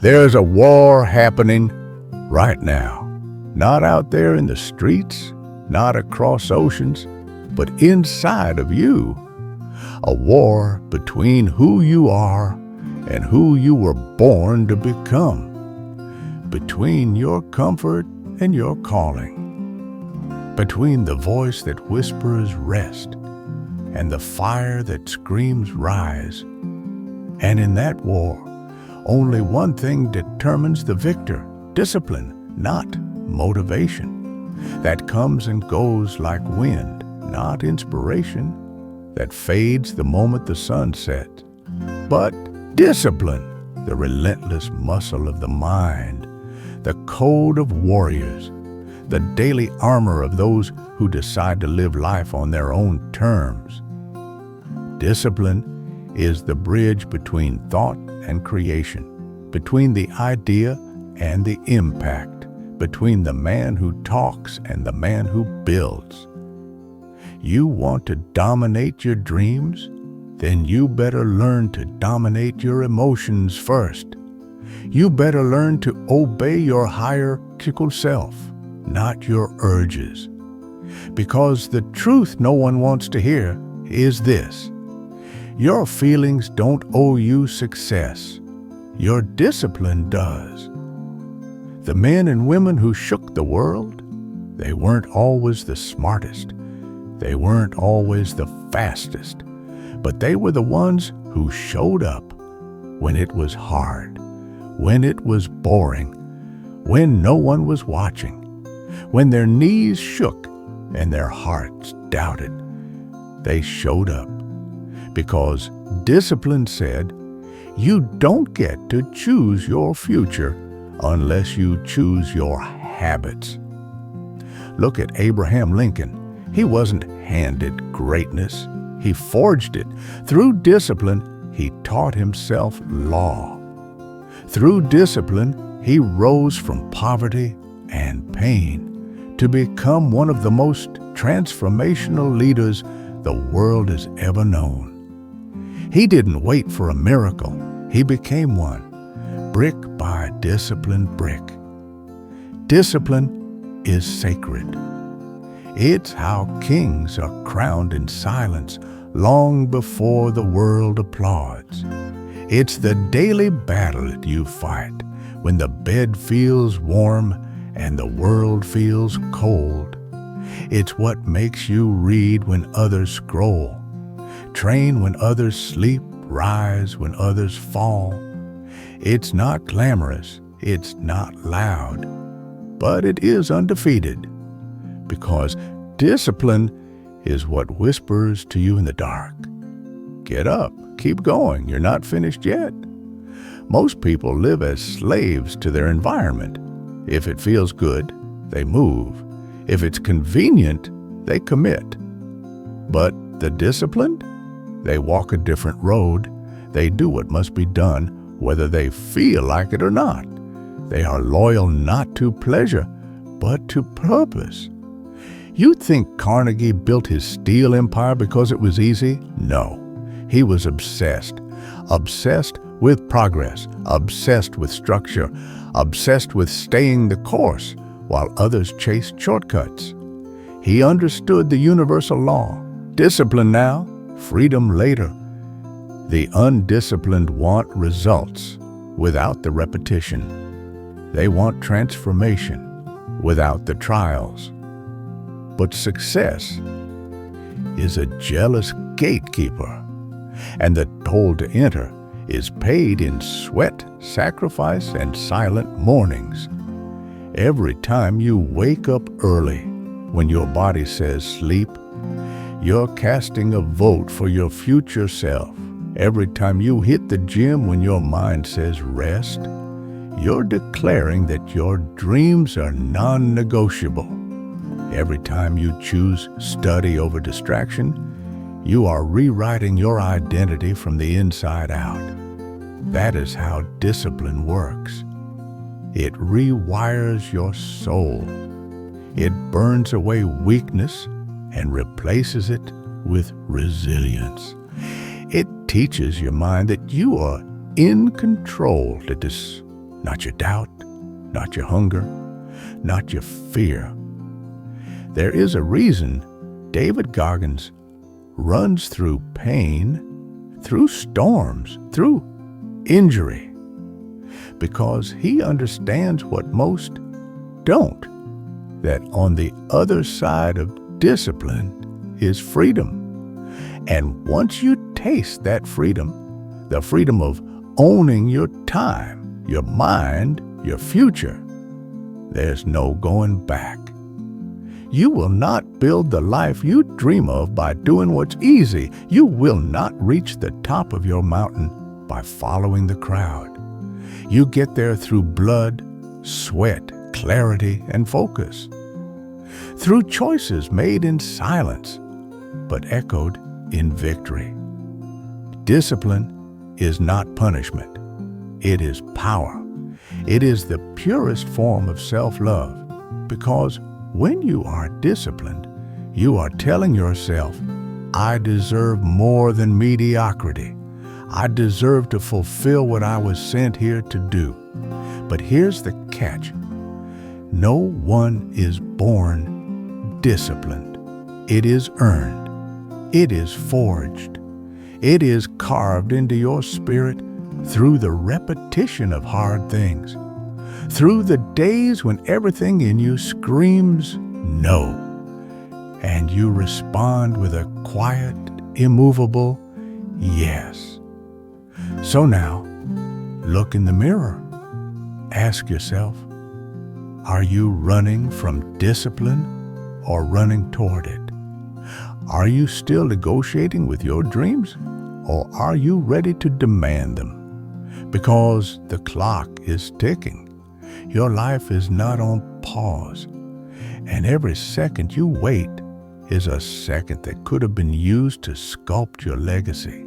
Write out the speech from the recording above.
There's a war happening right now. Not out there in the streets, not across oceans, but inside of you. A war between who you are and who you were born to become. Between your comfort and your calling. Between the voice that whispers rest and the fire that screams rise. And in that war, only one thing determines the victor: discipline, not motivation. That comes and goes like wind, not inspiration. That fades the moment the sun sets. But discipline, the relentless muscle of the mind, the code of warriors, the daily armor of those who decide to live life on their own terms. Discipline is the bridge between thought and creation, between the idea and the impact, between the man who talks and the man who builds. You want to dominate your dreams? Then you better learn to dominate your emotions first. You better learn to obey your hierarchical self, not your urges. Because the truth no one wants to hear is this: your feelings don't owe you success. Your discipline does. The men and women who shook the world, they weren't always the smartest. They weren't always the fastest. But they were the ones who showed up when it was hard, when it was boring, when no one was watching, when their knees shook and their hearts doubted. They showed up because discipline said, you don't get to choose your future unless you choose your habits. Look at Abraham Lincoln. He wasn't handed greatness. He forged it. Through discipline, he taught himself law. Through discipline, he rose from poverty and pain to become one of the most transformational leaders the world has ever known. He didn't wait for a miracle. He became one, brick by disciplined brick. Discipline is sacred. It's how kings are crowned in silence long before the world applauds. It's the daily battle that you fight when the bed feels warm and the world feels cold. It's what makes you read when others scroll, train when others sleep, rise when others fall. It's not glamorous, it's not loud, but it is undefeated. Because discipline is what whispers to you in the dark. Get up, keep going, you're not finished yet. Most people live as slaves to their environment. If it feels good, they move. If it's convenient, they commit. But the disciplined, they walk a different road. They do what must be done, whether they feel like it or not. They are loyal not to pleasure, but to purpose. You think Carnegie built his steel empire because it was easy? No. He was obsessed. Obsessed with progress, obsessed with structure, obsessed with staying the course while others chased shortcuts. He understood the universal law. Discipline now, freedom later. The undisciplined want results without the repetition. They want transformation without the trials. But success is a jealous gatekeeper, and the toll to enter is paid in sweat, sacrifice, and silent mornings. Every time you wake up early, when your body says sleep, you're casting a vote for your future self. Every time you hit the gym when your mind says rest, you're declaring that your dreams are non-negotiable. Every time you choose study over distraction, you are rewriting your identity from the inside out. That is how discipline works. It rewires your soul. It burns away weakness and replaces it with resilience. It teaches your mind that you are in control, not your doubt, not your hunger, not your fear. There is a reason David Goggins runs through pain, through storms, through injury, because he understands what most don't, that on the other side of discipline is freedom. And once you taste that freedom, the freedom of owning your time, your mind, your future, there's no going back. You will not build the life you dream of by doing what's easy. You will not reach the top of your mountain by following the crowd. You get there through blood, sweat, clarity, and focus. Through choices made in silence, but echoed in victory. Discipline is not punishment. It is power. It is the purest form of self-love, because when you are disciplined, you are telling yourself, I deserve more than mediocrity. I deserve to fulfill what I was sent here to do. But here's the catch. No one is born disciplined. It is earned. It is forged. It is carved into your spirit through the repetition of hard things, through the days when everything in you screams no, and you respond with a quiet, immovable yes. So now, look in the mirror. Ask yourself, are you running from discipline or running toward it? Are you still negotiating with your dreams, or are you ready to demand them? Because the clock is ticking. Your life is not on pause, and every second you wait is a second that could have been used to sculpt your legacy.